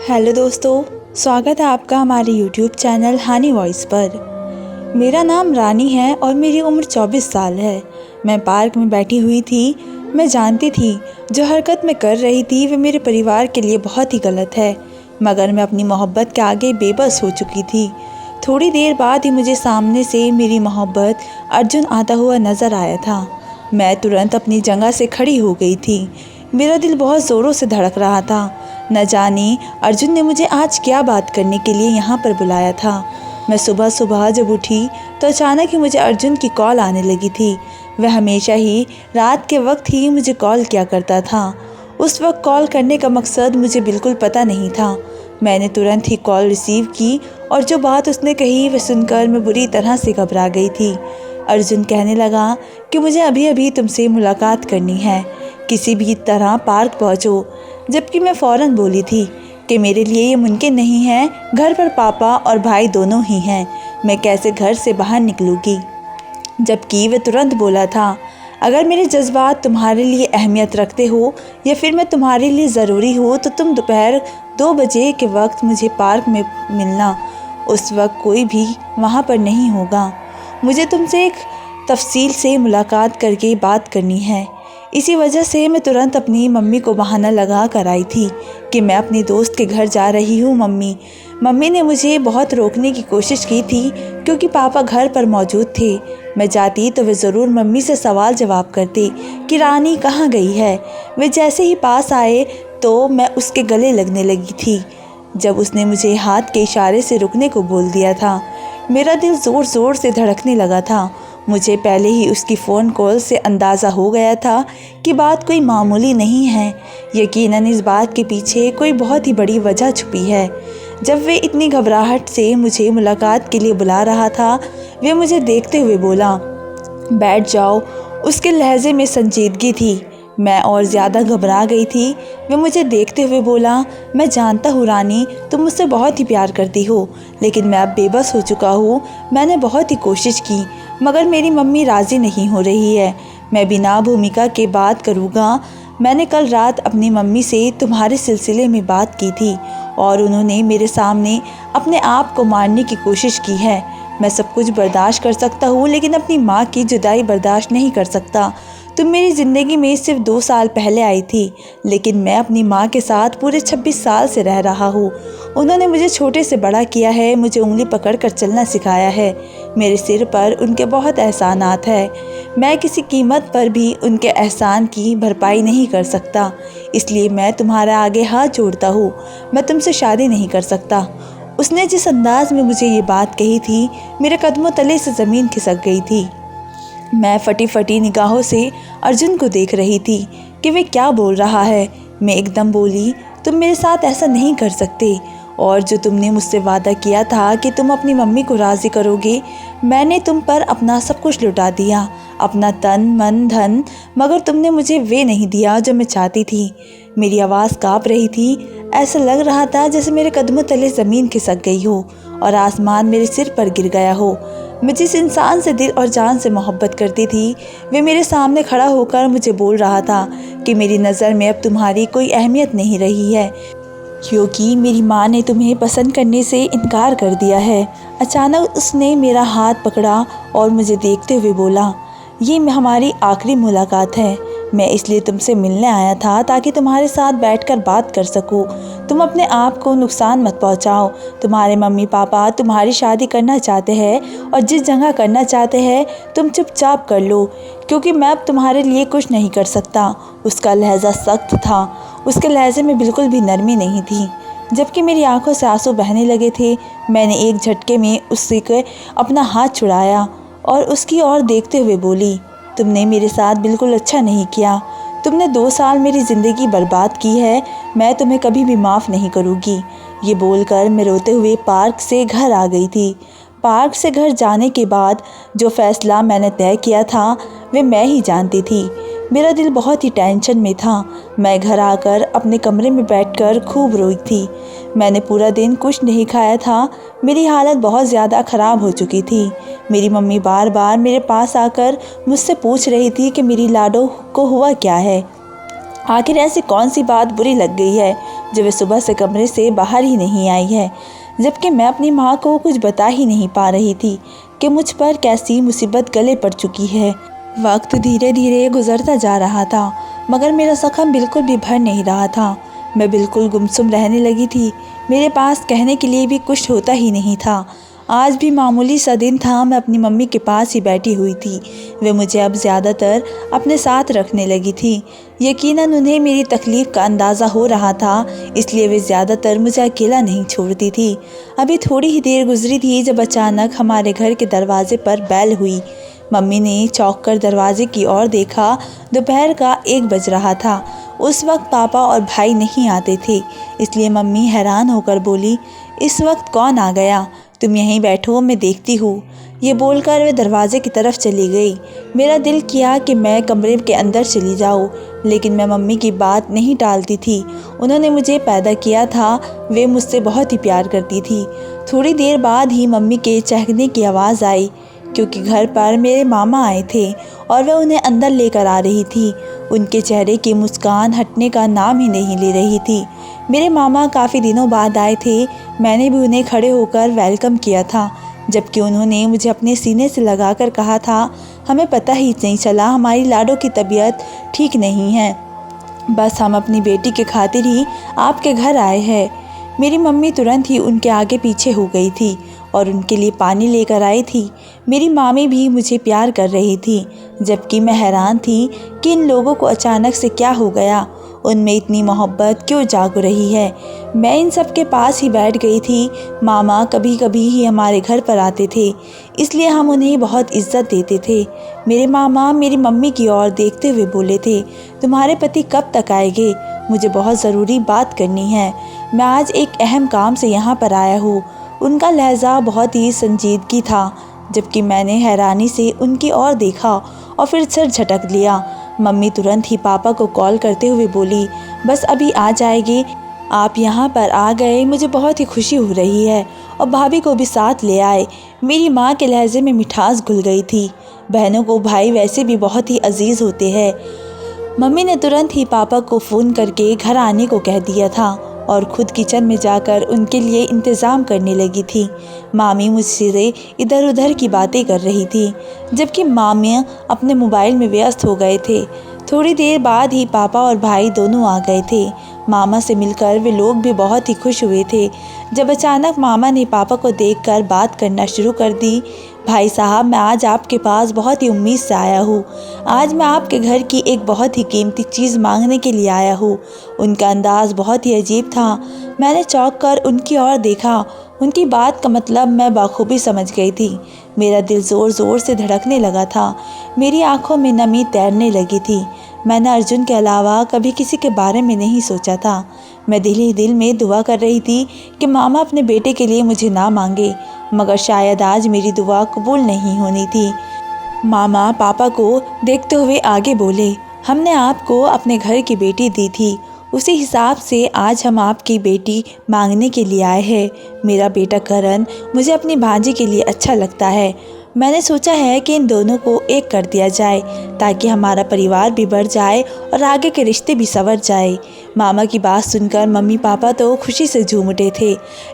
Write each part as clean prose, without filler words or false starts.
Hello दोस्तों, स्वागत है आपका हमारे यूट्यूब चैनल हानी वॉइस पर। मेरा नाम रानी है और मेरी उम्र 24 साल है। मैं पार्क में बैठी हुई थी। मैं जानती थी जो हरकत मैं कर रही थी वह मेरे परिवार के लिए बहुत ही गलत है, मगर मैं अपनी मोहब्बत के आगे बेबस हो चुकी थी। थोड़ी देर बाद ही मुझे सामने से मेरी मोहब्बत अर्जुन आता हुआ नज़र आया था। मैं तुरंत अपनी जगह से खड़ी हो गई थी। मेरा दिल बहुत ज़ोरों से धड़क रहा था। न जाने अर्जुन ने मुझे आज क्या बात करने के लिए यहाँ पर बुलाया था। मैं सुबह सुबह जब उठी तो अचानक ही मुझे अर्जुन की कॉल आने लगी थी। वह हमेशा ही रात के वक्त ही मुझे कॉल किया करता था। उस वक्त कॉल करने का मकसद मुझे बिल्कुल पता नहीं था। मैंने तुरंत ही कॉल रिसीव की और जो बात उसने कही वह सुनकर मैं बुरी तरह से घबरा गई थी। अर्जुन कहने लगा कि मुझे अभी अभी तुमसे मुलाकात करनी है, किसी भी तरह पार्क पहुँचो। जबकि मैं फ़ौरन बोली थी कि मेरे लिए ये मुमकिन नहीं है, घर पर पापा और भाई दोनों ही हैं, मैं कैसे घर से बाहर निकलूँगी। जबकि वह तुरंत बोला था, अगर मेरे जज्बात तुम्हारे लिए अहमियत रखते हो या फिर मैं तुम्हारे लिए ज़रूरी हो तो तुम दोपहर 2 बजे के वक्त मुझे पार्क में मिलना। उस वक्त कोई भी वहाँ पर नहीं होगा। मुझे तुमसे एक तफसील से मुलाकात करके बात करनी है। इसी वजह से मैं तुरंत अपनी मम्मी को बहाना लगा कर आई थी कि मैं अपनी दोस्त के घर जा रही हूँ। मम्मी ने मुझे बहुत रोकने की कोशिश की थी क्योंकि पापा घर पर मौजूद थे। मैं जाती तो वे ज़रूर मम्मी से सवाल जवाब करते कि रानी कहाँ गई है। वे जैसे ही पास आए तो मैं उसके गले लगने लगी थी। जब उसने मुझे हाथ के इशारे से रुकने को बोल दिया था, मेरा दिल ज़ोर ज़ोर से धड़कने लगा था। मुझे पहले ही उसकी फ़ोन कॉल से अंदाज़ा हो गया था कि बात कोई मामूली नहीं है। यकीनन इस बात के पीछे कोई बहुत ही बड़ी वजह छुपी है। जब वे इतनी घबराहट से मुझे मुलाकात के लिए बुला रहा था, वे मुझे देखते हुए बोला, बैठ जाओ। उसके लहजे में संजीदगी थी। मैं और ज़्यादा घबरा गई थी। वह मुझे देखते हुए बोला, मैं जानता हूँ रानी, तुम मुझसे बहुत ही प्यार करती हो, लेकिन मैं अब बेबस हो चुका हूँ। मैंने बहुत ही कोशिश की मगर मेरी मम्मी राज़ी नहीं हो रही है। मैं बिना भूमिका के बात करूँगा। मैंने कल रात अपनी मम्मी से तुम्हारे सिलसिले में बात की थी और उन्होंने मेरे सामने अपने आप को मारने की कोशिश की है। मैं सब कुछ बर्दाश्त कर सकता हूँ लेकिन अपनी माँ की जुदाई बर्दाश्त नहीं कर सकता। तुम मेरी ज़िंदगी में सिर्फ 2 साल पहले आई थी, लेकिन मैं अपनी माँ के साथ पूरे 26 साल से रह रहा हूँ। उन्होंने मुझे छोटे से बड़ा किया है, मुझे उंगली पकड़कर चलना सिखाया है। मेरे सिर पर उनके बहुत एहसानात हैं। मैं किसी कीमत पर भी उनके एहसान की भरपाई नहीं कर सकता। इसलिए मैं तुम्हारे आगे हाथ जोड़ता हूँ, मैं तुमसे शादी नहीं कर सकता। उसने जिस अंदाज में मुझे ये बात कही थी, मेरे कदमों तले से ज़मीन खिसक गई थी। मैं फटी फटी निगाहों से अर्जुन को देख रही थी कि वे क्या बोल रहा है। मैं एकदम बोली, तुम मेरे साथ ऐसा नहीं कर सकते। और जो तुमने मुझसे वादा किया था कि तुम अपनी मम्मी को राज़ी करोगे, मैंने तुम पर अपना सब कुछ लुटा दिया, अपना तन मन धन, मगर तुमने मुझे वे नहीं दिया जो मैं चाहती थी। मेरी आवाज़ काँप रही थी। ऐसा लग रहा था जैसे मेरे कदमों तले ज़मीन खिसक गई हो और आसमान मेरे सिर पर गिर गया हो। मैं जिस इंसान से दिल और जान से मोहब्बत करती थी, वे मेरे सामने खड़ा होकर मुझे बोल रहा था कि मेरी नज़र में अब तुम्हारी कोई अहमियत नहीं रही है क्योंकि मेरी माँ ने तुम्हें पसंद करने से इनकार कर दिया है। अचानक उसने मेरा हाथ पकड़ा और मुझे देखते हुए बोला, ये हमारी आखिरी मुलाकात है। मैं इसलिए तुमसे मिलने आया था ताकि तुम्हारे साथ बैठकर बात कर सकूं। तुम अपने आप को नुकसान मत पहुंचाओ। तुम्हारे मम्मी पापा तुम्हारी शादी करना चाहते हैं और जिस जगह करना चाहते हैं तुम चुपचाप कर लो, क्योंकि मैं अब तुम्हारे लिए कुछ नहीं कर सकता। उसका लहजा सख्त था। उसके लहजे में बिल्कुल भी नरमी नहीं थी। जबकि मेरी आंखों से आंसू बहने लगे थे, मैंने एक झटके में उससे अपना हाथ छुड़ाया और उसकी ओर देखते हुए बोली, तुमने मेरे साथ बिल्कुल अच्छा नहीं किया। तुमने 2 साल मेरी ज़िंदगी बर्बाद की है। मैं तुम्हें कभी भी माफ़ नहीं करूँगी। ये बोलकर मैं रोते हुए पार्क से घर आ गई थी। पार्क से घर जाने के बाद जो फ़ैसला मैंने तय किया था वे मैं ही जानती थी। मेरा दिल बहुत ही टेंशन में था। मैं घर आकर अपने कमरे में बैठकर खूब रोई थी। मैंने पूरा दिन कुछ नहीं खाया था। मेरी हालत बहुत ज़्यादा ख़राब हो चुकी थी। मेरी मम्मी बार बार मेरे पास आकर मुझसे पूछ रही थी कि मेरी लाडो को हुआ क्या है। आखिर ऐसी कौन सी बात बुरी लग गई है जो वे सुबह से कमरे से बाहर ही नहीं आई है, जबकि मैं अपनी माँ को कुछ बता ही नहीं पा रही थी कि मुझ पर कैसी मुसीबत गले पड़ चुकी है। वक्त धीरे धीरे गुजरता जा रहा था, मगर मेरा जख्म बिल्कुल भी भर नहीं रहा था। मैं बिल्कुल गुमसुम रहने लगी थी। मेरे पास कहने के लिए भी कुछ होता ही नहीं था। आज भी मामूली सा दिन था। मैं अपनी मम्मी के पास ही बैठी हुई थी। वे मुझे अब ज़्यादातर अपने साथ रखने लगी थी। यकीनन उन्हें मेरी तकलीफ़ का अंदाज़ा हो रहा था, इसलिए वे ज़्यादातर मुझे अकेला नहीं छोड़ती थी। अभी थोड़ी ही देर गुजरी थी जब अचानक हमारे घर के दरवाजे पर बैल हुई। मम्मी ने चौंक कर दरवाजे की ओर देखा। दोपहर का 1 बज रहा था। उस वक्त पापा और भाई नहीं आते थे, इसलिए मम्मी हैरान होकर बोली, इस वक्त कौन आ गया? तुम यहीं बैठो, मैं देखती हूँ। ये बोलकर वे दरवाजे की तरफ चली गई। मेरा दिल किया कि मैं कमरे के अंदर चली जाऊँ, लेकिन मैं मम्मी की बात नहीं टालती थी। उन्होंने मुझे पैदा किया था, वे मुझसे बहुत ही प्यार करती थी। थोड़ी देर बाद ही मम्मी के चहकने की आवाज़ आई, क्योंकि घर पर मेरे मामा आए थे और वह उन्हें अंदर लेकर आ रही थी। उनके चेहरे की मुस्कान हटने का नाम ही नहीं ले रही थी। मेरे मामा काफ़ी दिनों बाद आए थे। मैंने भी उन्हें खड़े होकर वेलकम किया था, जबकि उन्होंने मुझे अपने सीने से लगाकर कहा था, हमें पता ही नहीं चला हमारी लाडो की तबीयत ठीक नहीं है, बस हम अपनी बेटी के खातिर ही आपके घर आए हैं। मेरी मम्मी तुरंत ही उनके आगे पीछे हो गई थी और उनके लिए पानी लेकर आई थी। मेरी मामी भी मुझे प्यार कर रही थी, जबकि मैं हैरान थी कि इन लोगों को अचानक से क्या हो गया, उनमें इतनी मोहब्बत क्यों जाग रही है। मैं इन सब के पास ही बैठ गई थी। मामा कभी कभी ही हमारे घर पर आते थे, इसलिए हम उन्हें बहुत इज्जत देते थे। मेरे मामा मेरी मम्मी की ओर देखते हुए बोले थे, तुम्हारे पति कब तक आएंगे? मुझे बहुत ज़रूरी बात करनी है। मैं आज एक अहम काम से यहाँ पर आया हूँ। उनका लहजा बहुत ही संजीदगी था, जबकि मैंने हैरानी से उनकी ओर देखा और फिर सिर झटक लिया। मम्मी तुरंत ही पापा को कॉल करते हुए बोली, बस अभी आ जाएगी, आप यहाँ पर आ गए, मुझे बहुत ही खुशी हो रही है, और भाभी को भी साथ ले आए। मेरी माँ के लहजे में मिठास घुल गई थी। बहनों को भाई वैसे भी बहुत ही अजीज़ होते हैं। मम्मी ने तुरंत ही पापा को फ़ोन करके घर आने को कह दिया था और ख़ुद किचन में जाकर उनके लिए इंतज़ाम करने लगी थी। मामी मुझसे इधर उधर की बातें कर रही थी, जबकि मामी अपने मोबाइल में व्यस्त हो गए थे। थोड़ी देर बाद ही पापा और भाई दोनों आ गए थे। मामा से मिलकर वे लोग भी बहुत ही खुश हुए थे। जब अचानक मामा ने पापा को देखकर बात करना शुरू कर दी, भाई साहब, मैं आज आपके पास बहुत ही उम्मीद से आया हूँ। आज मैं आपके घर की एक बहुत ही कीमती चीज़ मांगने के लिए आया हूँ। उनका अंदाज़ बहुत ही अजीब था। मैंने चौंक कर उनकी ओर देखा। उनकी बात का मतलब मैं बखूबी समझ गई थी। मेरा दिल ज़ोर ज़ोर से धड़कने लगा था। मेरी आंखों में नमी तैरने लगी थी। मैंने अर्जुन के अलावा कभी किसी के बारे में नहीं सोचा था। मैं दिल ही दिल में दुआ कर रही थी कि मामा अपने बेटे के लिए मुझे ना मांगे, मगर शायद आज मेरी दुआ कबूल नहीं होनी थी। मामा पापा को देखते हुए आगे बोले, हमने आपको अपने घर की बेटी दी थी, उसी हिसाब से आज हम आपकी बेटी मांगने के लिए आए हैं। मेरा बेटा करण मुझे अपनी भांजी के लिए अच्छा लगता है। मैंने सोचा है कि इन दोनों को एक कर दिया जाए, ताकि हमारा परिवार भी बढ़ जाए और आगे के रिश्ते भी संवर जाए। मामा की बात सुनकर मम्मी पापा तो खुशी से झूम उठे थे।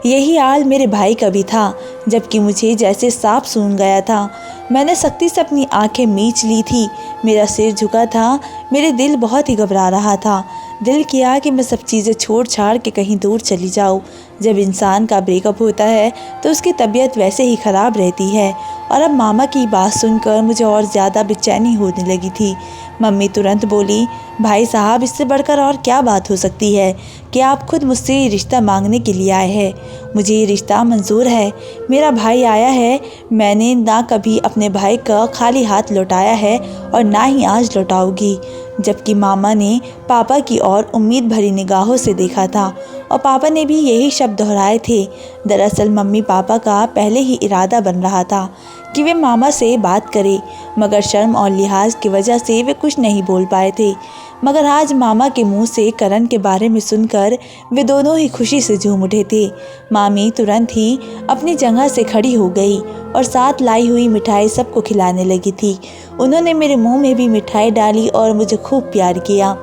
यही हाल मेरे भाई का भी था, जबकि मुझे जैसे सांप सूंघ गया था। मैंने सख्ती से अपनी आंखें मीच ली थी। मेरा सिर झुका था। मेरे दिल बहुत ही घबरा रहा था। दिल किया कि मैं सब चीज़ें छोड़ छाड़ के कहीं दूर चली जाऊँ। जब इंसान का ब्रेकअप होता है तो उसकी तबीयत वैसे ही ख़राब रहती है, और अब मामा की बात सुनकर मुझे और ज़्यादा बेचैनी होने लगी थी। मम्मी तुरंत बोली, भाई साहब, इससे बढ़कर और क्या बात हो सकती है कि आप खुद मुझसे ये रिश्ता मांगने के लिए आए हैं। मुझे ये रिश्ता मंजूर है। मेरा भाई आया है। मैंने ना कभी अपने भाई का खाली हाथ लौटाया है और ना ही आज लौटाऊंगी। जबकि मामा ने पापा की ओर उम्मीद भरी निगाहों से देखा था और पापा ने भी यही शब्द दोहराए थे। दरअसल मम्मी पापा का पहले ही इरादा बन रहा था कि वे मामा से बात करें, मगर शर्म और लिहाज की वजह से वे कुछ नहीं बोल पाए थे। मगर आज मामा के मुंह से करण के बारे में सुनकर वे दोनों ही खुशी से झूम उठे थे। मामी तुरंत ही अपनी जगह से खड़ी हो गई और साथ लाई हुई मिठाई सबको खिलाने लगी थी। उन्होंने मेरे मुंह में भी मिठाई डाली और मुझे खूब प्यार किया।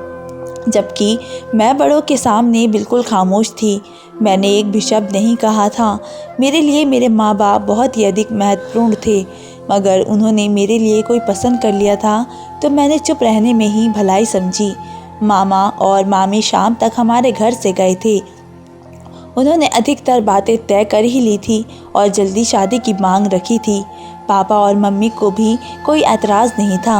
जबकि मैं बड़ों के सामने बिल्कुल खामोश थी। मैंने एक भी शब्द नहीं कहा था। मेरे लिए मेरे माँ बाप बहुत ही अधिक महत्वपूर्ण थे, मगर उन्होंने मेरे लिए कोई पसंद कर लिया था तो मैंने चुप रहने में ही भलाई समझी। मामा और मामी शाम तक हमारे घर से गए थे। उन्होंने अधिकतर बातें तय कर ही ली थी और जल्दी शादी की मांग रखी थी। पापा और मम्मी को भी कोई एतराज़ नहीं था।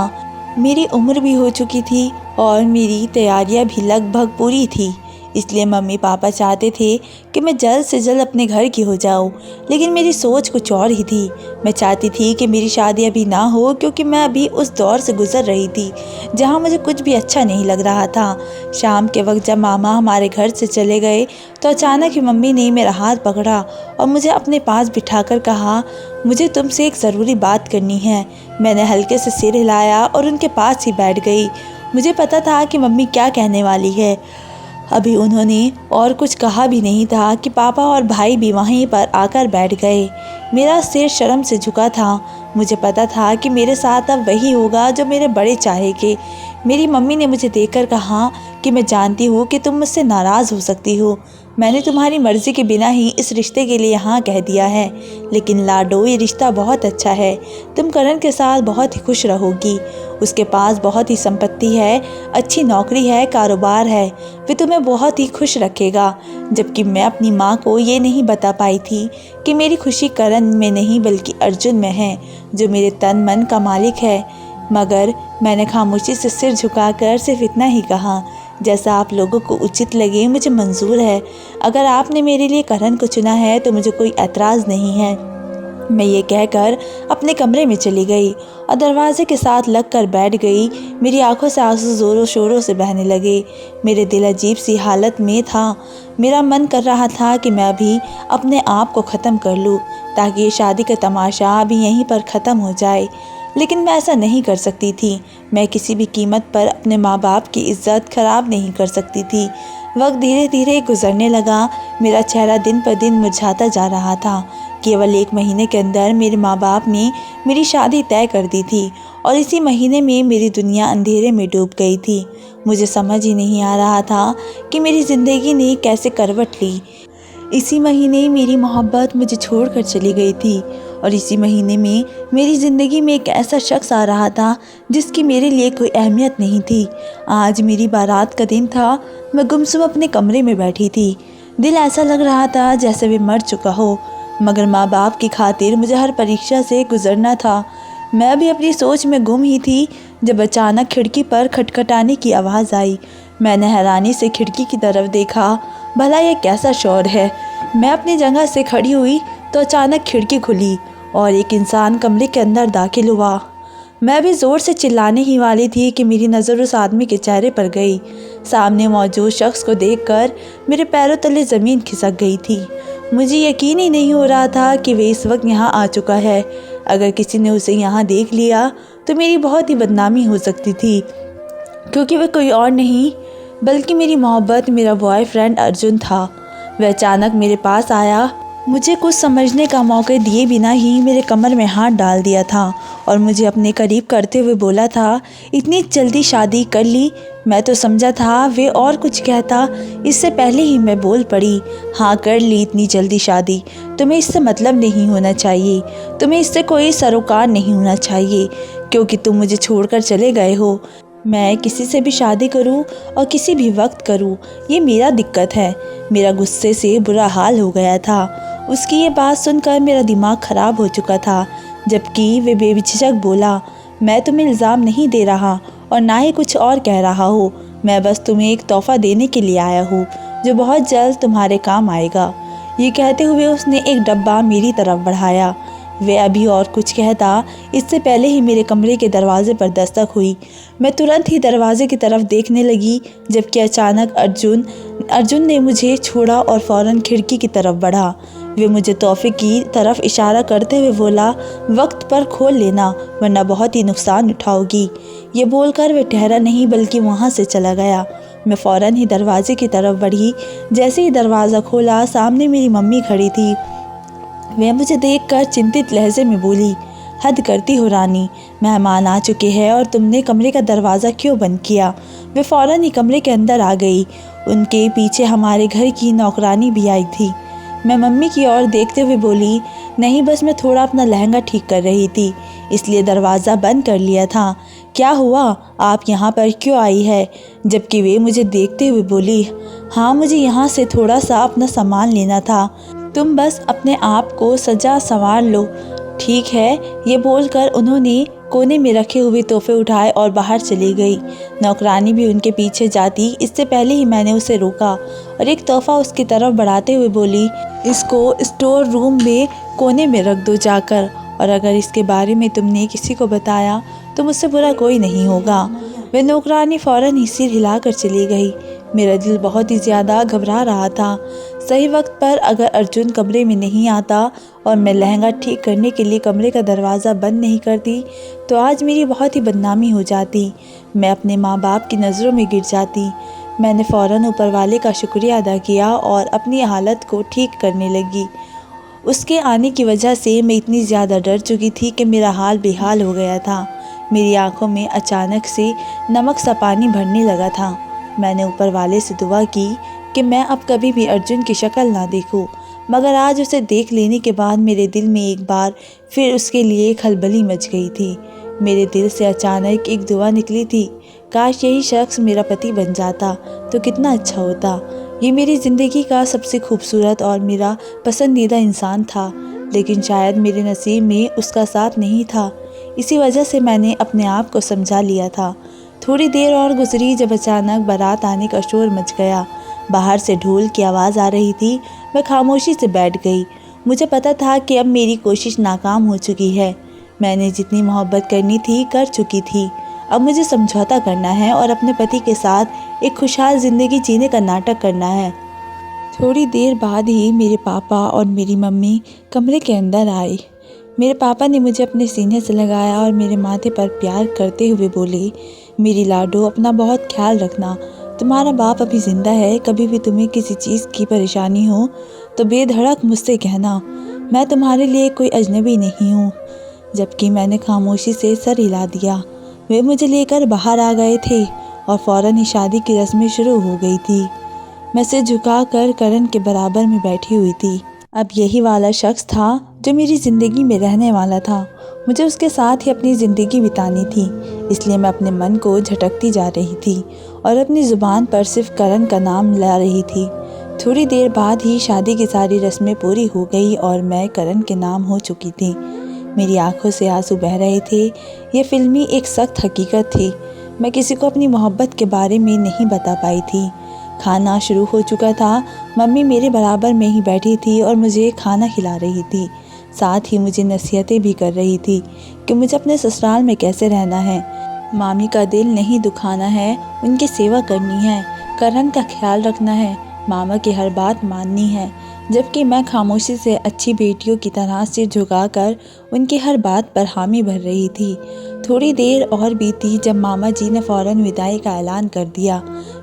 मेरी उम्र भी हो चुकी थी और मेरी तैयारियां भी लगभग पूरी थी, इसलिए मम्मी पापा चाहते थे कि मैं जल्द से जल्द अपने घर की हो जाऊं। लेकिन मेरी सोच कुछ और ही थी। मैं चाहती थी कि मेरी शादी अभी ना हो, क्योंकि मैं अभी उस दौर से गुजर रही थी जहां मुझे कुछ भी अच्छा नहीं लग रहा था। शाम के वक्त जब मामा हमारे घर से चले गए तो अचानक ही मम्मी ने मेरा हाथ पकड़ा और मुझे अपने पास बिठाकर कहा, मुझे तुमसे एक ज़रूरी बात करनी है। मैंने हल्के से सिर हिलाया और उनके पास ही बैठ गई। मुझे पता था कि मम्मी क्या कहने वाली है। अभी उन्होंने और कुछ कहा भी नहीं था कि पापा और भाई भी वहीं पर आकर बैठ गए। मेरा सिर शर्म से झुका था। मुझे पता था कि मेरे साथ अब वही होगा जो मेरे बड़े चाहेंगे। मेरी मम्मी ने मुझे देखकर कहा कि मैं जानती हूँ कि तुम मुझसे नाराज़ हो सकती हो। मैंने तुम्हारी मर्ज़ी के बिना ही इस रिश्ते के लिए हाँ कह दिया है, लेकिन लाडो, ये रिश्ता बहुत अच्छा है। तुम करण के साथ बहुत ही खुश रहोगी। उसके पास बहुत ही संपत्ति है, अच्छी नौकरी है, कारोबार है। वे तुम्हें बहुत ही खुश रखेगा। जबकि मैं अपनी माँ को ये नहीं बता पाई थी कि मेरी खुशी करण में नहीं बल्कि अर्जुन में है, जो मेरे तन मन का मालिक है। मगर मैंने खामोशी से सिर झुकाकर सिर्फ इतना ही कहा, जैसा आप लोगों को उचित लगे मुझे मंजूर है। अगर आपने मेरे लिए करण को चुना है तो मुझे कोई एतराज़ नहीं है। मैं ये कहकर अपने कमरे में चली गई और दरवाजे के साथ लगकर बैठ गई। मेरी आंखों से आंसू ज़ोरों शोरों से बहने लगे। मेरे दिल अजीब सी हालत में था। मेरा मन कर रहा था कि मैं अभी अपने आप को ख़त्म कर लूँ, ताकि ये शादी का तमाशा अभी यहीं पर ख़त्म हो जाए। लेकिन मैं ऐसा नहीं कर सकती थी। मैं किसी भी कीमत पर अपने माँ बाप की इज़्ज़त ख़राब नहीं कर सकती थी। वक्त धीरे धीरे गुजरने लगा। मेरा चेहरा दिन पर दिन मुरझाता जा रहा था। केवल 1 महीने के अंदर मेरे माँ बाप ने मेरी शादी तय कर दी थी और इसी महीने में मेरी दुनिया अंधेरे में डूब गई थी। मुझे समझ ही नहीं आ रहा था कि मेरी ज़िंदगी ने कैसे करवट ली। इसी महीने मेरी मोहब्बत मुझे छोड़कर चली गई थी और इसी महीने में मेरी ज़िंदगी में एक ऐसा शख्स आ रहा था जिसकी मेरे लिए कोई अहमियत नहीं थी। आज मेरी बारात का दिन था। मैं गुमसुम अपने कमरे में बैठी थी। दिल ऐसा लग रहा था जैसे वे मर चुका हो, मगर माँ बाप की खातिर मुझे हर परीक्षा से गुजरना था। मैं भी अपनी सोच में गुम ही थी जब अचानक खिड़की पर खटखटाने की आवाज़ आई। मैंने हैरानी से खिड़की की तरफ देखा। भला ये कैसा शोर है। मैं अपनी जगह से खड़ी हुई तो अचानक खिड़की खुली और एक इंसान कमरे के अंदर दाखिल हुआ। मैं भी ज़ोर से चिल्लाने ही वाली थी कि मेरी नज़र उस आदमी के चेहरे पर गई। सामने मौजूद शख्स को देखकर मेरे पैरों तले ज़मीन खिसक गई थी। मुझे यकीन ही नहीं हो रहा था कि वे इस वक्त यहाँ आ चुका है। अगर किसी ने उसे यहाँ देख लिया तो मेरी बहुत ही बदनामी हो सकती थी, क्योंकि वह कोई और नहीं बल्कि मेरी मोहब्बत, मेरा बॉयफ्रेंड अर्जुन था। वह अचानक मेरे पास आया। मुझे कुछ समझने का मौका दिए बिना ही मेरे कमर में हाथ डाल दिया था और मुझे अपने करीब करते हुए बोला था, इतनी जल्दी शादी कर ली? मैं तो समझा था वे और कुछ कहता। इससे पहले ही मैं बोल पड़ी, हाँ कर ली इतनी जल्दी शादी। तुम्हें इससे मतलब नहीं होना चाहिए। तुम्हें इससे कोई सरोकार नहीं होना चाहिए, क्योंकि तुम मुझे छोड़कर चले गए हो। मैं किसी से भी शादी करूं और किसी भी वक्त करूं, ये मेरा दिक्कत है। मेरा गुस्से से बुरा हाल हो गया था। उसकी ये बात सुनकर मेरा दिमाग ख़राब हो चुका था। जबकि वे बेझिझक बोला, मैं तुम्हें इल्ज़ाम नहीं दे रहा और ना ही कुछ और कह रहा हूँ। मैं बस तुम्हें एक तोहफ़ा देने के लिए आया हूँ जो बहुत जल्द तुम्हारे काम आएगा। ये कहते हुए उसने एक डब्बा मेरी तरफ बढ़ाया। वे अभी और कुछ कहता इससे पहले ही मेरे कमरे के दरवाजे पर दस्तक हुई। मैं तुरंत ही दरवाजे की तरफ देखने लगी, जबकि अचानक अर्जुन ने मुझे छोड़ा और फ़ौरन खिड़की की तरफ बढ़ा। वे मुझे तोहफे की तरफ इशारा करते हुए बोला, वक्त पर खोल लेना वरना बहुत ही नुकसान उठाओगी। ये बोलकर वे ठहरा नहीं बल्कि वहाँ से चला गया। मैं फ़ौरन ही दरवाजे की तरफ बढ़ी। जैसे ही दरवाज़ा खोला, सामने मेरी मम्मी खड़ी थी। वह मुझे देखकर चिंतित लहजे में बोली, हद करती हो रानी, मेहमान आ चुके हैं और तुमने कमरे का दरवाज़ा क्यों बंद किया। वे फ़ौरन ही कमरे के अंदर आ गई। उनके पीछे हमारे घर की नौकरानी भी आई थी। मैं मम्मी की ओर देखते हुए बोली, नहीं बस मैं थोड़ा अपना लहंगा ठीक कर रही थी, इसलिए दरवाज़ा बंद कर लिया था। क्या हुआ, आप यहाँ पर क्यों आई है। जबकि वे मुझे देखते हुए बोली, हाँ मुझे यहाँ से थोड़ा सा अपना सामान लेना था, तुम बस अपने आप को सजा संवार लो, ठीक है। ये बोलकर उन्होंने कोने में रखे हुए तोहफे उठाए और बाहर चली गई। नौकरानी भी उनके पीछे जाती इससे पहले ही मैंने उसे रोका और एक तोहफा उसकी तरफ बढ़ाते हुए बोली, इसको स्टोर रूम में कोने में रख दो जाकर, और अगर इसके बारे में तुमने किसी को बताया तो मुझसे बुरा कोई नहीं होगा। वह नौकरानी फ़ौरन ही सिर हिलाकर चली गई। मेरा दिल बहुत ही ज़्यादा घबरा रहा था। सही वक्त पर अगर अर्जुन कमरे में नहीं आता और मैं लहंगा ठीक करने के लिए कमरे का दरवाज़ा बंद नहीं करती तो आज मेरी बहुत ही बदनामी हो जाती। मैं अपने माँ बाप की नज़रों में गिर जाती। मैंने फ़ौरन ऊपर वाले का शुक्रिया अदा किया और अपनी हालत को ठीक करने लगी। उसके आने की वजह से मैं इतनी ज़्यादा डर चुकी थी कि मेरा हाल बेहाल हो गया था। मेरी आंखों में अचानक से नमक सा पानी भरने लगा था। मैंने ऊपर वाले से दुआ की कि मैं अब कभी भी अर्जुन की शक्ल ना देखूं, मगर आज उसे देख लेने के बाद मेरे दिल में एक बार फिर उसके लिए खलबली मच गई थी। मेरे दिल से अचानक एक दुआ निकली थी, काश यही शख्स मेरा पति बन जाता तो कितना अच्छा होता। ये मेरी ज़िंदगी का सबसे खूबसूरत और मेरा पसंदीदा इंसान था, लेकिन शायद मेरे नसीब में उसका साथ नहीं था। इसी वजह से मैंने अपने आप को समझा लिया था। थोड़ी देर और गुजरी जब अचानक बारात आने का शोर मच गया। बाहर से ढोल की आवाज़ आ रही थी। मैं खामोशी से बैठ गई। मुझे पता था कि अब मेरी कोशिश नाकाम हो चुकी है। मैंने जितनी मोहब्बत करनी थी कर चुकी थी। अब मुझे समझौता करना है और अपने पति के साथ एक खुशहाल ज़िंदगी जीने का नाटक करना है। थोड़ी देर बाद ही मेरे पापा और मेरी मम्मी कमरे के अंदर आए। मेरे पापा ने मुझे अपने सीने से लगाया और मेरे माथे पर प्यार करते हुए बोले, मेरी लाडो अपना बहुत ख्याल रखना, तुम्हारा बाप अभी ज़िंदा है, कभी भी तुम्हें किसी चीज़ की परेशानी हो तो बेधड़क मुझसे कहना, मैं तुम्हारे लिए कोई अजनबी नहीं हूँ। जबकि मैंने खामोशी से सर हिला दिया। वे मुझे लेकर बाहर आ गए थे और फ़ौरन ही शादी की रस्में शुरू हो गई थी। मैं सिर झुकाकर करण के बराबर में बैठी हुई थी। अब यही वाला शख्स था जो मेरी ज़िंदगी में रहने वाला था। मुझे उसके साथ ही अपनी ज़िंदगी बितानी थी, इसलिए मैं अपने मन को झटकती जा रही थी और अपनी ज़ुबान पर सिर्फ करण का नाम ला रही थी। थोड़ी देर बाद ही शादी की सारी रस्में पूरी हो गई और मैं करण के नाम हो चुकी थी। मेरी आंखों से आंसू बह रहे थे। ये फिल्मी एक सख्त हकीकत थी। मैं किसी को अपनी मोहब्बत के बारे में नहीं बता पाई थी। खाना शुरू हो चुका था। मम्मी मेरे बराबर में ही बैठी थी और मुझे खाना खिला रही थी। साथ ही मुझे नसीहतें भी कर रही थी कि मुझे अपने ससुराल में कैसे रहना है। मामी का दिल नहीं दुखाना है, उनकी सेवा करनी है, करण का ख्याल रखना है, मामा की हर बात माननी है। जबकि मैं खामोशी से अच्छी बेटियों की तरह सिर झुकाकर उनकी हर बात पर हामी भर रही थी। थोड़ी देर और बीती जब मामा जी ने फ़ौरन विदाई का ऐलान कर दिया।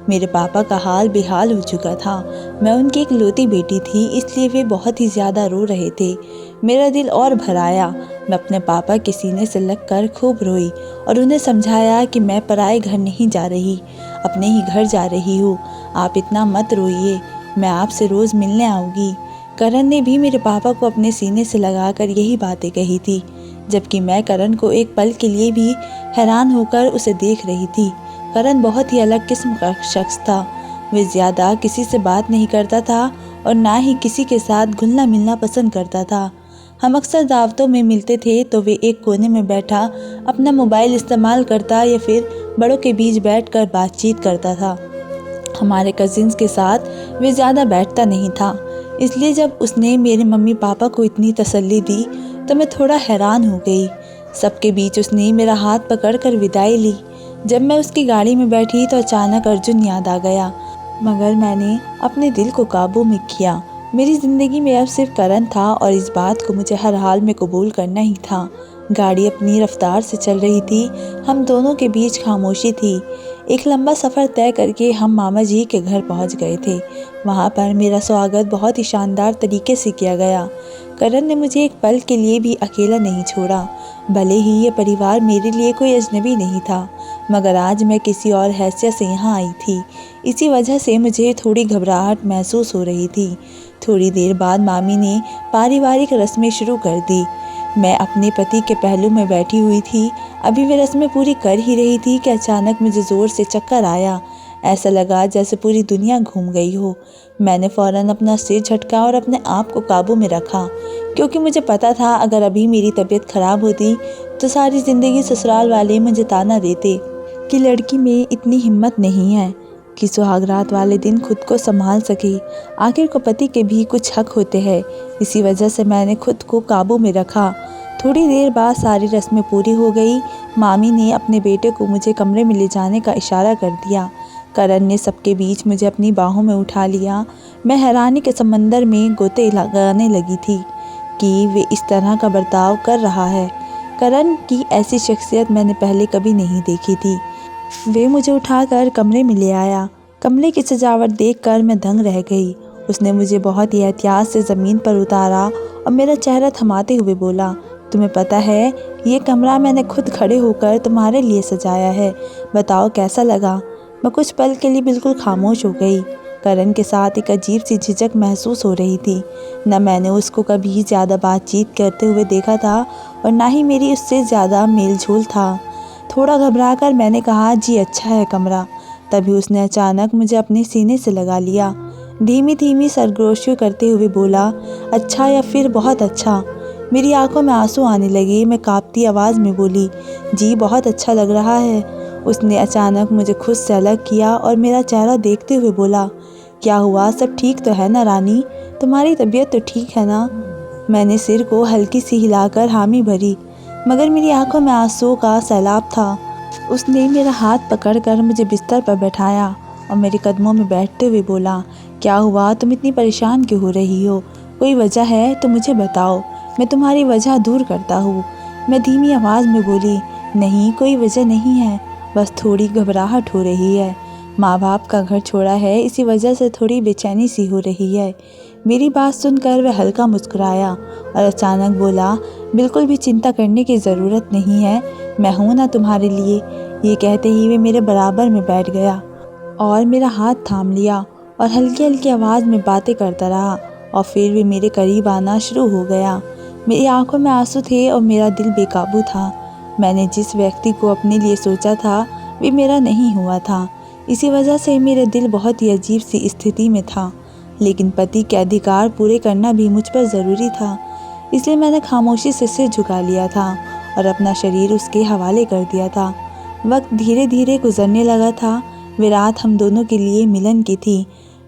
मेरे पापा का हाल बेहाल हो चुका था। मैं उनकी इकलौती बेटी थी, इसलिए वे बहुत ही ज़्यादा रो रहे थे। मेरा दिल और भर आया। मैं अपने पापा के सीने से लगकर खूब रोई और उन्हें समझाया कि मैं पराए घर नहीं जा रही, अपने ही घर जा रही हूँ। आप इतना मत रोइए, मैं आपसे रोज़ मिलने आऊँगी। करण ने भी मेरे पापा को अपने सीने से लगाकर यही बातें कही थी, जबकि मैं करण को एक पल के लिए भी हैरान होकर उसे देख रही थी। करण बहुत ही अलग किस्म का शख्स था। वह ज़्यादा किसी से बात नहीं करता था और ना ही किसी के साथ घुलना मिलना पसंद करता था। हम अक्सर दावतों में मिलते थे तो वे एक कोने में बैठा अपना मोबाइल इस्तेमाल करता या फिर बड़ों के बीच बैठकर बातचीत करता था। हमारे कज़िन्स के साथ वे ज़्यादा बैठता नहीं था। इसलिए जब उसने मेरे मम्मी पापा को इतनी तसल्ली दी तो मैं थोड़ा हैरान हो गई। सबके बीच उसने मेरा हाथ पकड़कर विदाई ली। जब मैं उसकी गाड़ी में बैठी तो अचानक अर्जुन याद आ गया, मगर मैंने अपने दिल को काबू में किया। मेरी ज़िंदगी में अब सिर्फ करण था और इस बात को मुझे हर हाल में कबूल करना ही था। गाड़ी अपनी रफ्तार से चल रही थी। हम दोनों के बीच खामोशी थी। एक लंबा सफ़र तय करके हम मामा जी के घर पहुंच गए थे। वहां पर मेरा स्वागत बहुत ही शानदार तरीके से किया गया। करण ने मुझे एक पल के लिए भी अकेला नहीं छोड़ा। भले ही ये परिवार मेरे लिए कोई अजनबी नहीं था, मगर आज मैं किसी और हैसियत से यहाँ आई थी। इसी वजह से मुझे थोड़ी घबराहट महसूस हो रही थी। थोड़ी देर बाद मामी ने पारिवारिक रस्में शुरू कर दी। मैं अपने पति के पहलू में बैठी हुई थी। अभी वे रस्में पूरी कर ही रही थी कि अचानक मुझे ज़ोर से चक्कर आया। ऐसा लगा जैसे पूरी दुनिया घूम गई हो। मैंने फ़ौरन अपना सिर झटका और अपने आप को काबू में रखा, क्योंकि मुझे पता था अगर अभी मेरी तबीयत ख़राब होती तो सारी ज़िंदगी ससुराल वाले मुझे ताना देते कि लड़की में इतनी हिम्मत नहीं है कि सुहागरात वाले दिन खुद को संभाल सके। आखिर को पति के भी कुछ हक होते हैं। इसी वजह से मैंने खुद को काबू में रखा। थोड़ी देर बाद सारी रस्में पूरी हो गई। मामी ने अपने बेटे को मुझे कमरे में ले जाने का इशारा कर दिया। करण ने सबके बीच मुझे अपनी बाहों में उठा लिया। मैं हैरानी के समंदर में गोते लगाने लगी थी कि वे इस तरह का बर्ताव कर रहा है। करण की ऐसी शख्सियत मैंने पहले कभी नहीं देखी थी। वे मुझे उठाकर कमरे में ले आया। कमरे की सजावट देखकर मैं दंग रह गई। उसने मुझे बहुत ही एहतियात से ज़मीन पर उतारा और मेरा चेहरा थमाते हुए बोला, तुम्हें पता है ये कमरा मैंने खुद खड़े होकर तुम्हारे लिए सजाया है। बताओ कैसा लगा। मैं कुछ पल के लिए बिल्कुल खामोश हो गई। करण के साथ एक अजीब सी झिझक महसूस हो रही थी। न मैंने उसको कभी ज़्यादा बातचीत करते हुए देखा था और ना ही मेरी उससे ज़्यादा मेलझोल था। थोड़ा घबराकर मैंने कहा, जी अच्छा है कमरा। तभी उसने अचानक मुझे अपने सीने से लगा लिया। धीमी धीमी सरगोशी करते हुए बोला, अच्छा या फिर बहुत अच्छा। मेरी आंखों में आंसू आने लगे। मैं कांपती आवाज़ में बोली, जी बहुत अच्छा लग रहा है। उसने अचानक मुझे खुद से अलग किया और मेरा चेहरा देखते हुए बोला, क्या हुआ, सब ठीक तो है ना रानी, तुम्हारी तबीयत तो ठीक है ना। मैंने सिर को हल्की सी हिलाकर हामी भरी, मगर मेरी आंखों में आंसुओं का सैलाब था। उसने मेरा हाथ पकड़कर मुझे बिस्तर पर बैठाया और मेरे कदमों में बैठते हुए बोला, क्या हुआ, तुम इतनी परेशान क्यों हो रही हो, कोई वजह है तो मुझे बताओ, मैं तुम्हारी वजह दूर करता हूँ। मैं धीमी आवाज़ में बोली, नहीं कोई वजह नहीं है, बस थोड़ी घबराहट हो रही है। माँ बाप का घर छोड़ा है, इसी वजह से थोड़ी बेचैनी सी हो रही है। मेरी बात सुनकर वह हल्का मुस्कुराया और अचानक बोला, बिल्कुल भी चिंता करने की ज़रूरत नहीं है, मैं हूँ ना तुम्हारे लिए। ये कहते ही वे मेरे बराबर में बैठ गया और मेरा हाथ थाम लिया और हल्की हल्की आवाज़ में बातें करता रहा और फिर वे मेरे करीब आना शुरू हो गया। मेरी आंखों में आंसू थे और मेरा दिल बेकाबू था। मैंने जिस व्यक्ति को अपने लिए सोचा था वे मेरा नहीं हुआ था। इसी वजह से मेरा दिल बहुत ही अजीब सी स्थिति में था। लेकिन पति के अधिकार पूरे करना भी मुझ पर ज़रूरी था, इसलिए मैंने खामोशी से सिर झुका लिया था और अपना शरीर उसके हवाले कर दिया था। वक्त धीरे धीरे गुजरने लगा था। वे रात हम दोनों के लिए मिलन की थी,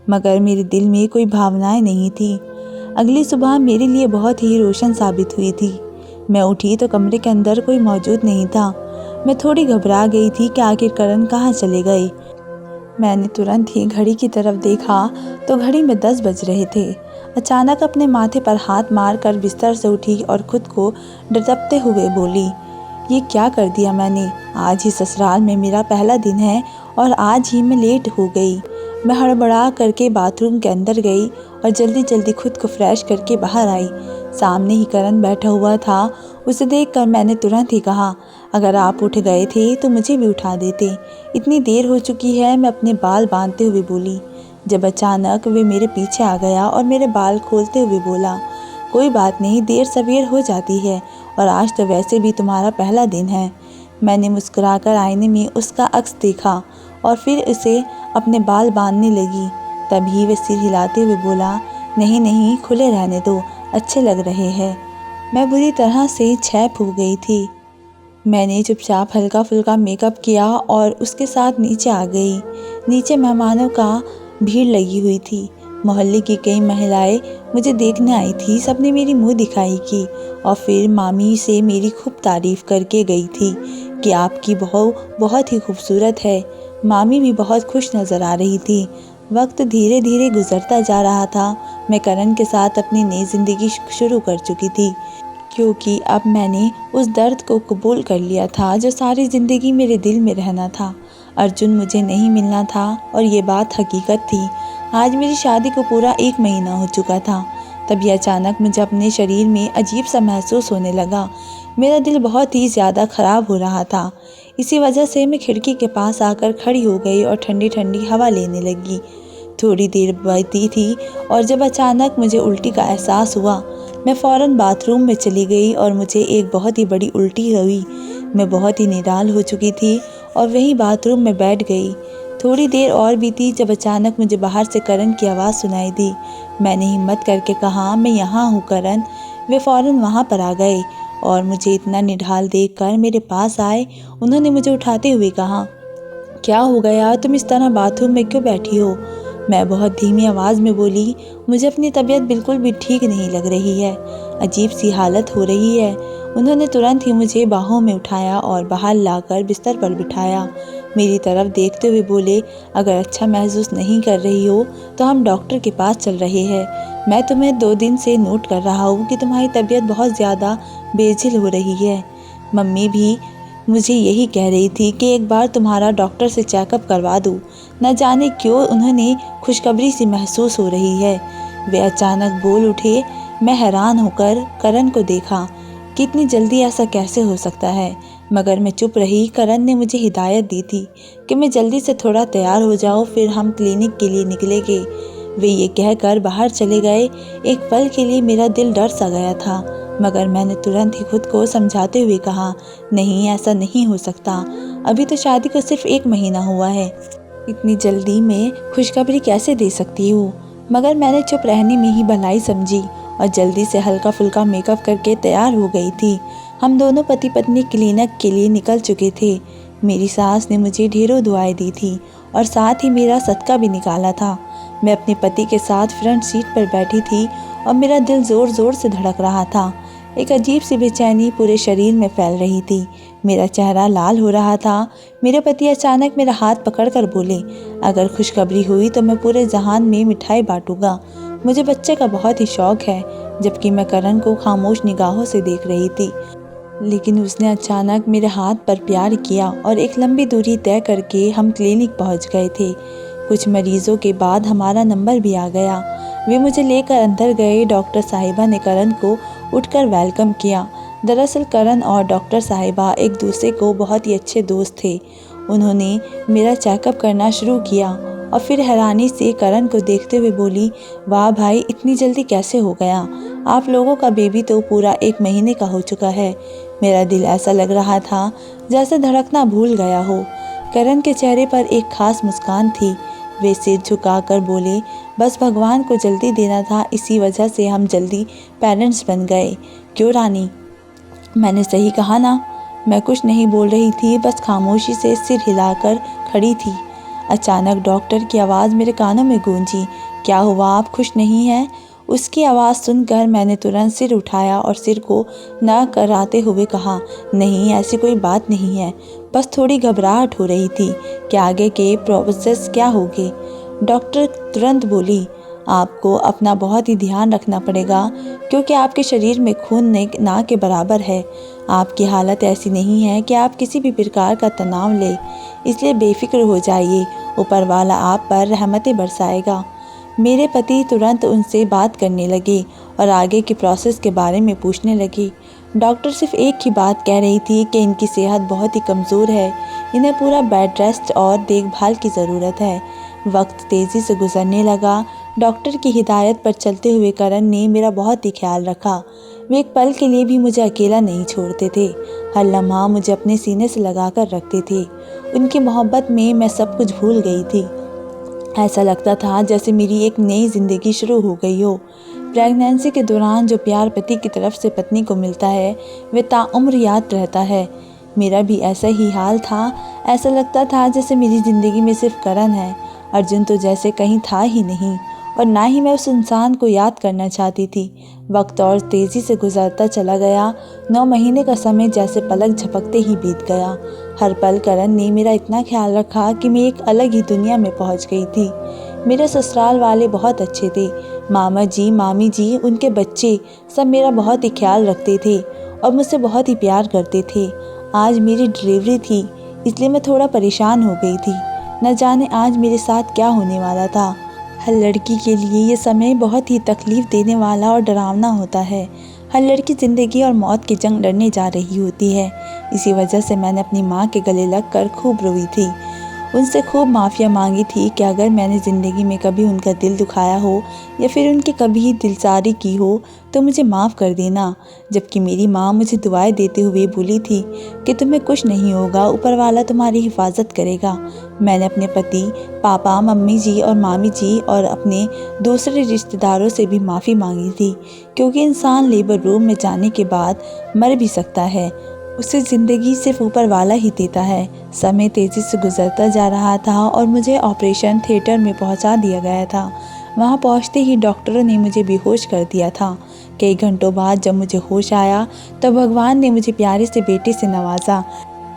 मगर मेरे दिल में कोई भावनाएं नहीं थी। अगली सुबह मेरे लिए बहुत ही रोशन साबित हुई थी। मैं उठी तो कमरे के अंदर कोई मौजूद नहीं था। मैं थोड़ी घबरा गई थी कि आखिर करण कहाँ चले गए। मैंने तुरंत ही घड़ी की तरफ देखा तो घड़ी में 10 बज रहे थे। अचानक अपने माथे पर हाथ मारकर बिस्तर से उठी और खुद को डटकते हुए बोली, ये क्या कर दिया मैंने। आज ही ससुराल में मेरा पहला दिन है और आज ही मैं लेट हो गई। मैं हड़बड़ा करके बाथरूम के अंदर गई और जल्दी जल्दी खुद को फ्रेश करके बाहर आई। सामने ही करण बैठा हुआ था। उसे देखकर मैंने तुरंत ही कहा, अगर आप उठ गए थे तो मुझे भी उठा देते, इतनी देर हो चुकी है। मैं अपने बाल बांधते हुए बोली, जब अचानक वे मेरे पीछे आ गया और मेरे बाल खोलते हुए बोला, कोई बात नहीं, देर सवेर हो जाती है और आज तो वैसे भी तुम्हारा पहला दिन है। मैंने मुस्कुराकर आईने में उसका अक्स देखा और फिर उसे अपने बाल बांधने लगी। तभी वह सिर हिलाते हुए बोला, नहीं नहीं, खुले रहने दो, अच्छे लग रहे हैं। मैं बुरी तरह से छैप हो गई थी। मैंने चुपचाप हल्का फुल्का मेकअप किया और उसके साथ नीचे आ गई। नीचे मेहमानों का भीड़ लगी हुई थी। मोहल्ले की कई महिलाएं मुझे देखने आई थी। सबने मेरी मुंह दिखाई की और फिर मामी से मेरी खूब तारीफ़ करके गई थी कि आपकी बहू बहुत ही खूबसूरत है। मामी भी बहुत खुश नज़र आ रही थी। वक्त धीरे धीरे गुजरता जा रहा था। मैं करण के साथ अपनी नई ज़िंदगी शुरू कर चुकी थी, क्योंकि अब मैंने उस दर्द को कबूल कर लिया था जो सारी ज़िंदगी मेरे दिल में रहना था। अर्जुन मुझे नहीं मिलना था और ये बात हकीकत थी। आज मेरी शादी को पूरा 1 महीना हो चुका था। तभी अचानक मुझे अपने शरीर में अजीब सा महसूस होने लगा। मेरा दिल बहुत ही ज़्यादा ख़राब हो रहा था। इसी वजह से मैं खिड़की के पास आकर खड़ी हो गई और ठंडी ठंडी हवा लेने लगी। थोड़ी देर बीती थी और जब अचानक मुझे उल्टी का एहसास हुआ, मैं फ़ौरन बाथरूम में चली गई और मुझे एक बहुत ही बड़ी उल्टी हुई। मैं बहुत ही निढाल हो चुकी थी और वहीं बाथरूम में बैठ गई। थोड़ी देर और बीती जब अचानक मुझे बाहर से करण की आवाज़ सुनाई दी। मैंने हिम्मत करके कहा, मैं यहाँ हूँ करण। वे फ़ौरन वहाँ पर आ गए और मुझे इतना निढाल देखकर मेरे पास आए। उन्होंने मुझे उठाते हुए कहा, क्या हो गया, तुम इस तरह बाथरूम में क्यों बैठी हो? मैं बहुत धीमी आवाज़ में बोली, मुझे अपनी तबीयत बिल्कुल भी ठीक नहीं लग रही है, अजीब सी हालत हो रही है। उन्होंने तुरंत ही मुझे बाहों में उठाया और बाहर लाकर बिस्तर पर बिठाया। मेरी तरफ देखते हुए बोले, अगर अच्छा महसूस नहीं कर रही हो तो हम डॉक्टर के पास चल रहे हैं। मैं तुम्हें 2 दिन से नोट कर रहा हूँ कि तुम्हारी तबीयत बहुत ज़्यादा बेझिल हो रही है। मम्मी भी मुझे यही कह रही थी कि एक बार तुम्हारा डॉक्टर से चेकअप करवा दूँ। न जाने क्यों उन्हें खुशखबरी सी महसूस हो रही है। वे अचानक बोल उठे। मैं हैरान होकर करण को देखा कि इतनी जल्दी ऐसा कैसे हो सकता है, मगर मैं चुप रही। करण ने मुझे हिदायत दी थी कि मैं जल्दी से थोड़ा तैयार हो जाऊँ, फिर हम क्लिनिक के लिए निकलेंगे। वे ये कहकर बाहर चले गए। एक पल के लिए मेरा दिल डर सा गया था, मगर मैंने तुरंत ही खुद को समझाते हुए कहा, नहीं, ऐसा नहीं हो सकता। अभी तो शादी को सिर्फ 1 महीना हुआ है, इतनी जल्दी मैं खुशखबरी कैसे दे सकती हूँ? मगर मैंने चुप रहने में ही भलाई समझी और जल्दी से हल्का फुल्का मेकअप करके तैयार हो गई थी। हम दोनों पति पत्नी क्लिनिक के लिए निकल चुके थे। मेरी सास ने मुझे ढेरों दुआएं दी थी और साथ ही मेरा सदका भी निकाला था। मैं अपने पति के साथ फ्रंट सीट पर बैठी थी और मेरा दिल ज़ोर ज़ोर से धड़क रहा था। एक अजीब सी बेचैनी पूरे शरीर में फैल रही थी। मेरा चेहरा लाल हो रहा था। मेरे पति अचानक मेरा हाथ पकड़कर बोले, अगर खुशखबरी हुई तो मैं पूरे जहान में मिठाई बांटूंगा। मुझे बच्चे का बहुत ही शौक है। जबकि मैं करण को खामोश निगाहों से देख रही थी, लेकिन उसने अचानक मेरे हाथ पर प्यार किया और एक लंबी दूरी तय करके हम क्लिनिक पहुंच गए थे। कुछ मरीजों के बाद हमारा नंबर भी आ गया। वे मुझे लेकर अंदर गए। डॉक्टर साहिबा ने करण को उठकर वेलकम किया। दरअसल करण और डॉक्टर साहिबा एक दूसरे को बहुत ही अच्छे दोस्त थे। उन्होंने मेरा चेकअप करना शुरू किया और फिर हैरानी से करण को देखते हुए बोली, वाह भाई, इतनी जल्दी कैसे हो गया? आप लोगों का बेबी तो पूरा 1 महीने का हो चुका है। मेरा दिल ऐसा लग रहा था जैसे धड़कना भूल गया हो। करण के चेहरे पर एक खास मुस्कान थी। वे सिर झुकाकर बोले, बस भगवान को जल्दी देना था, इसी वजह से हम जल्दी पेरेंट्स बन गए। क्यों रानी, मैंने सही कहा ना? मैं कुछ नहीं बोल रही थी, बस खामोशी से सिर हिलाकर खड़ी थी। अचानक डॉक्टर की आवाज़ मेरे कानों में गूंजी, क्या हुआ, आप खुश नहीं हैं? उसकी आवाज़ सुनकर मैंने तुरंत सिर उठाया और सिर को ना कराते हुए कहा, नहीं, ऐसी कोई बात नहीं है, बस थोड़ी घबराहट हो रही थी कि आगे के प्रोसेस क्या होंगे। डॉक्टर तुरंत बोली, आपको अपना बहुत ही ध्यान रखना पड़ेगा क्योंकि आपके शरीर में खून ना के बराबर है। आपकी हालत ऐसी नहीं है कि आप किसी भी प्रकार का तनाव लें, इसलिए बेफिक्र हो जाइए, ऊपर वाला आप पर रहमतें बरसाएगा। मेरे पति तुरंत उनसे बात करने लगे और आगे की प्रोसेस के बारे में पूछने लगे। डॉक्टर सिर्फ एक ही बात कह रही थी कि इनकी सेहत बहुत ही कमज़ोर है, इन्हें पूरा बेड रेस्ट और देखभाल की ज़रूरत है। वक्त तेज़ी से गुजरने लगा। डॉक्टर की हिदायत पर चलते हुए करण ने मेरा बहुत ही ख्याल रखा। वे एक पल के लिए भी मुझे अकेला नहीं छोड़ते थे। हर लम्हा मुझे अपने सीने से लगा कर रखते थे। उनकी मोहब्बत में मैं सब कुछ भूल गई थी। ऐसा लगता था जैसे मेरी एक नई ज़िंदगी शुरू हो गई हो। प्रेगनेंसी के दौरान जो प्यार पति की तरफ से पत्नी को मिलता है, वे ताउम्र याद रहता है। मेरा भी ऐसा ही हाल था। ऐसा लगता था जैसे मेरी ज़िंदगी में सिर्फ करण है, अर्जुन तो जैसे कहीं था ही नहीं, और ना ही मैं उस इंसान को याद करना चाहती थी। वक्त और तेज़ी से गुजरता चला गया। 9 महीने का समय जैसे पलक झपकते ही बीत गया। हर पल करण ने मेरा इतना ख्याल रखा कि मैं एक अलग ही दुनिया में पहुंच गई थी। मेरे ससुराल वाले बहुत अच्छे थे। मामा जी, मामी जी, उनके बच्चे सब मेरा बहुत ही ख्याल रखते थे और मुझसे बहुत ही प्यार करते थे। आज मेरी डिलीवरी थी, इसलिए मैं थोड़ा परेशान हो गई थी। न जाने आज मेरे साथ क्या होने वाला था। हर लड़की के लिए ये समय बहुत ही तकलीफ़ देने वाला और डरावना होता है। हर लड़की ज़िंदगी और मौत की जंग लड़ने जा रही होती है। इसी वजह से मैंने अपनी माँ के गले लगकर खूब रोई थी। उनसे खूब माफ़िया मांगी थी कि अगर मैंने ज़िंदगी में कभी उनका दिल दुखाया हो या फिर उनकी कभी दिलसारी की हो तो मुझे माफ़ कर देना। जबकि मेरी माँ मुझे दुआएं देते हुए बोली थी कि तुम्हें कुछ नहीं होगा, ऊपर वाला तुम्हारी हिफाजत करेगा। मैंने अपने पति, पापा, मम्मी जी और मामी जी और अपने दूसरे रिश्तेदारों से भी माफ़ी मांगी थी, क्योंकि इंसान लेबर रूम में जाने के बाद मर भी सकता है, उसे ज़िंदगी सिर्फ ऊपर वाला ही देता है। समय तेज़ी से गुजरता जा रहा था और मुझे ऑपरेशन थिएटर में पहुंचा दिया गया था। वहां पहुंचते ही डॉक्टरों ने मुझे बेहोश कर दिया था। कई घंटों बाद जब मुझे होश आया तो भगवान ने मुझे प्यारे से बेटे से नवाजा।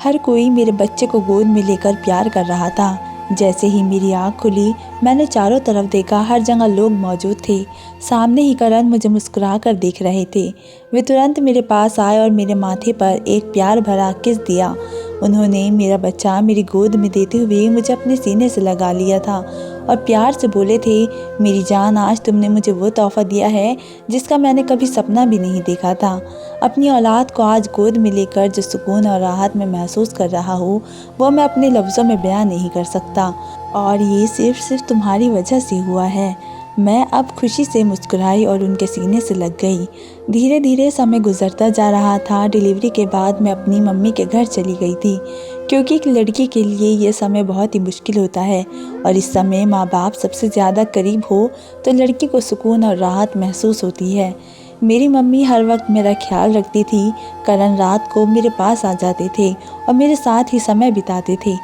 हर कोई मेरे बच्चे को गोद में लेकर प्यार कर रहा था। जैसे ही मेरी आँख खुली मैंने चारों तरफ देखा, हर जगह लोग मौजूद थे। सामने ही करण मुझे मुस्कुरा कर देख रहे थे। वे तुरंत मेरे पास आए और मेरे माथे पर एक प्यार भरा किस दिया। उन्होंने मेरा बच्चा मेरी गोद में देते हुए मुझे अपने सीने से लगा लिया था और प्यार से बोले थे, मेरी जान, आज तुमने मुझे वो तोहफ़ा दिया है जिसका मैंने कभी सपना भी नहीं देखा था। अपनी औलाद को आज गोद में लेकर जो सुकून और राहत में महसूस कर रहा हूँ वो मैं अपने लफ्ज़ों में बयान नहीं कर सकता, और ये सिर्फ तुम्हारी वजह से हुआ है। मैं अब खुशी से मुस्कुराई और उनके सीने से लग गई। धीरे धीरे समय गुजरता जा रहा था। डिलीवरी के बाद मैं अपनी मम्मी के घर चली गई थी, क्योंकि एक लड़की के लिए ये समय बहुत ही मुश्किल होता है और इस समय माँ बाप सबसे ज़्यादा करीब हो तो लड़की को सुकून और राहत महसूस होती है। मेरी मम्मी हर वक्त मेरा ख्याल रखती थी। करण रात को मेरे पास आ जाते थे और मेरे साथ ही समय बिताते थे।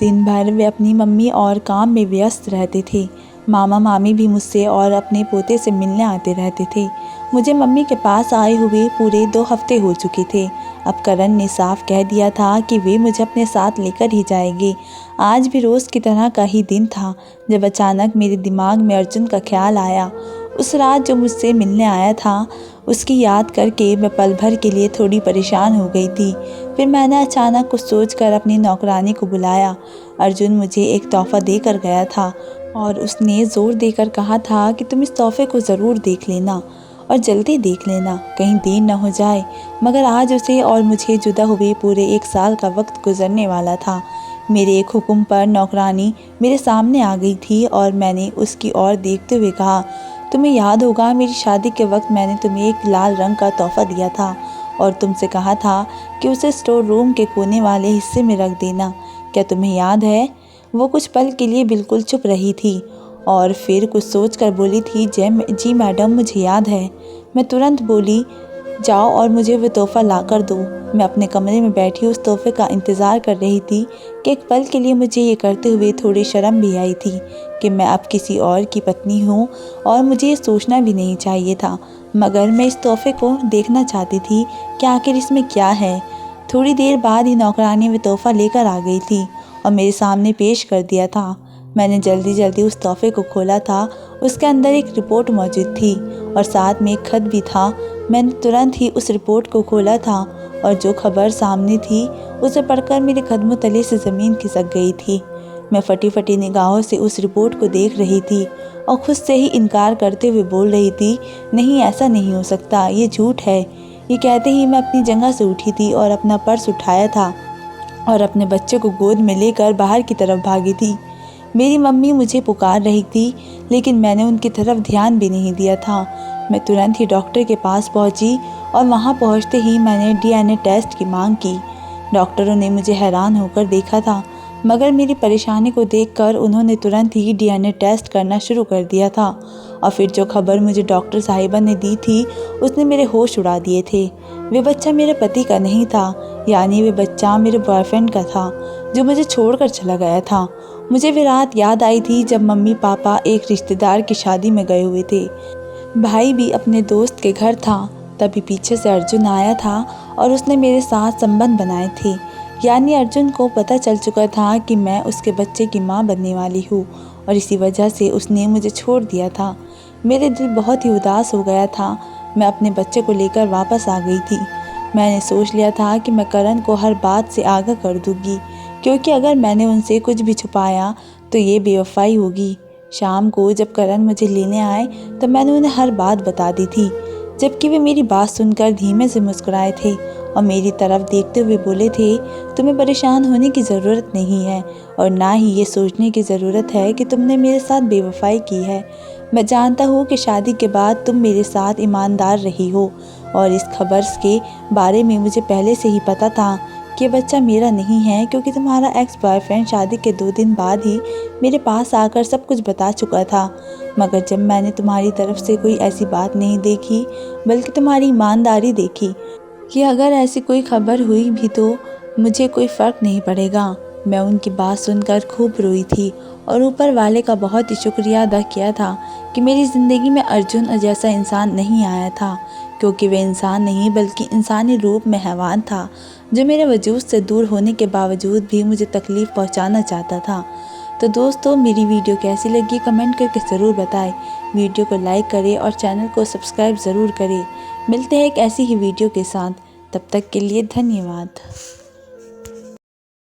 दिन भर वे अपनी मम्मी और काम में व्यस्त रहते थे। मामा मामी भी मुझसे और अपने पोते से मिलने आते रहते थे। मुझे मम्मी के पास आए हुए पूरे 2 हफ्ते हो चुके थे। अब करण ने साफ कह दिया था कि वे मुझे अपने साथ लेकर ही जाएंगे। आज भी रोज़ की तरह का ही दिन था जब अचानक मेरे दिमाग में अर्जुन का ख्याल आया। उस रात जो मुझसे मिलने आया था उसकी याद करके मैं पल भर के लिए थोड़ी परेशान हो गई थी। फिर मैंने अचानक कुछ सोचकर अपनी नौकरानी को बुलाया। अर्जुन मुझे एक तोहफ़ा देकर गया था और उसने ज़ोर देकर कहा था कि तुम इस तोहफ़े को ज़रूर देख लेना और जल्दी देख लेना, कहीं देर न हो जाए। मगर आज उसे और मुझे जुदा हुए पूरे 1 साल का वक्त गुजरने वाला था। मेरे एक हुक्म पर नौकरानी मेरे सामने आ गई थी और मैंने उसकी ओर देखते हुए कहा, तुम्हें याद होगा मेरी शादी के वक्त मैंने तुम्हें एक लाल रंग का तोहफ़ा दिया था और तुमसे कहा था कि उसे स्टोर रूम के कोने वाले हिस्से में रख देना। क्या तुम्हें याद है? वो कुछ पल के लिए बिल्कुल चुप रही थी और फिर कुछ सोचकर बोली थी, जी मैडम, मुझे याद है। मैं तुरंत बोली, जाओ और मुझे वो तोहफ़ा ला कर दो। मैं अपने कमरे में बैठी उस तोहफ़े का इंतज़ार कर रही थी कि एक पल के लिए मुझे ये करते हुए थोड़ी शर्म भी आई थी कि मैं अब किसी और की पत्नी हूँ और मुझे ये सोचना भी नहीं चाहिए था। मगर मैं इस तोहफ़े को देखना चाहती थी कि आखिर इसमें क्या है। थोड़ी देर बाद ही नौकरानी वो तोहफ़ा लेकर आ गई थी और मेरे सामने पेश कर दिया था। मैंने जल्दी उस तोहफ़े को खोला था। उसके अंदर एक रिपोर्ट मौजूद थी और साथ में एक खत भी था। मैंने तुरंत ही उस रिपोर्ट को खोला था और जो खबर सामने थी उसे पढ़कर मेरे कदमों तले से ज़मीन खिसक गई थी। मैं फटी निगाहों से उस रिपोर्ट को देख रही थी और खुद से ही इनकार करते हुए बोल रही थी, नहीं, ऐसा नहीं हो सकता, ये झूठ है। ये कहते ही मैं अपनी जगह से उठी थी और अपना पर्स उठाया था और अपने बच्चे को गोद में लेकर बाहर की तरफ भागी थी। मेरी मम्मी मुझे पुकार रही थी, लेकिन मैंने उनकी तरफ ध्यान भी नहीं दिया था। मैं तुरंत ही डॉक्टर के पास पहुंची और वहां पहुंचते ही मैंने डीएनए टेस्ट की मांग की। डॉक्टरों ने मुझे हैरान होकर देखा था, मगर मेरी परेशानी को देखकर उन्होंने तुरंत ही डीएनए टेस्ट करना शुरू कर दिया था। और फिर जो खबर मुझे डॉक्टर साहिबा ने दी थी उसने मेरे होश उड़ा दिए थे। वे बच्चा मेरे पति का नहीं था, यानी वे बच्चा मेरे बॉयफ्रेंड का था जो मुझे छोड़कर चला गया था। मुझे वे रात याद आई थी जब मम्मी पापा एक रिश्तेदार की शादी में गए हुए थे। भाई भी अपने दोस्त के घर था। तभी पीछे से अर्जुन आया था और उसने मेरे साथ संबंध बनाए थे। यानी अर्जुन को पता चल चुका था कि मैं उसके बच्चे की माँ बनने वाली हूँ और इसी वजह से उसने मुझे छोड़ दिया था। मेरे दिल बहुत ही उदास हो गया था। मैं अपने बच्चे को लेकर वापस आ गई थी। मैंने सोच लिया था कि मैं करण को हर बात से आगाह कर दूंगी, क्योंकि अगर मैंने उनसे कुछ भी छुपाया तो ये बेवफाई होगी। शाम को जब करण मुझे लेने आए तो मैंने उन्हें हर बात बता दी थी, जबकि वे मेरी बात सुनकर धीमे से मुस्कुराए थे और मेरी तरफ देखते हुए बोले थे, तुम्हें परेशान होने की ज़रूरत नहीं है और ना ही ये सोचने की ज़रूरत है कि तुमने मेरे साथ बेवफाई की है। मैं जानता हूँ कि शादी के बाद तुम मेरे साथ ईमानदार रही हो और इस खबर के बारे में मुझे पहले से ही पता था कि बच्चा मेरा नहीं है, क्योंकि तुम्हारा एक्स बॉयफ्रेंड शादी के 2 दिन बाद ही मेरे पास आकर सब कुछ बता चुका था। मगर जब मैंने तुम्हारी तरफ से कोई ऐसी बात नहीं देखी, बल्कि तुम्हारी ईमानदारी देखी कि अगर ऐसी कोई खबर हुई भी तो मुझे कोई फ़र्क नहीं पड़ेगा। मैं उनकी बात सुनकर खूब रोई थी और ऊपर वाले का बहुत ही शुक्रिया अदा किया था कि मेरी ज़िंदगी में अर्जुन जैसा इंसान नहीं आया था, क्योंकि वह इंसान नहीं बल्कि इंसानी रूप में हैवान था, जो मेरे वजूद से दूर होने के बावजूद भी मुझे तकलीफ़ पहुंचाना चाहता था। तो दोस्तों, मेरी वीडियो कैसी लगी कमेंट करके ज़रूर बताएं। वीडियो को लाइक करें और चैनल को सब्सक्राइब ज़रूर करें। मिलते हैं एक ऐसी ही वीडियो के साथ, तब तक के लिए धन्यवाद।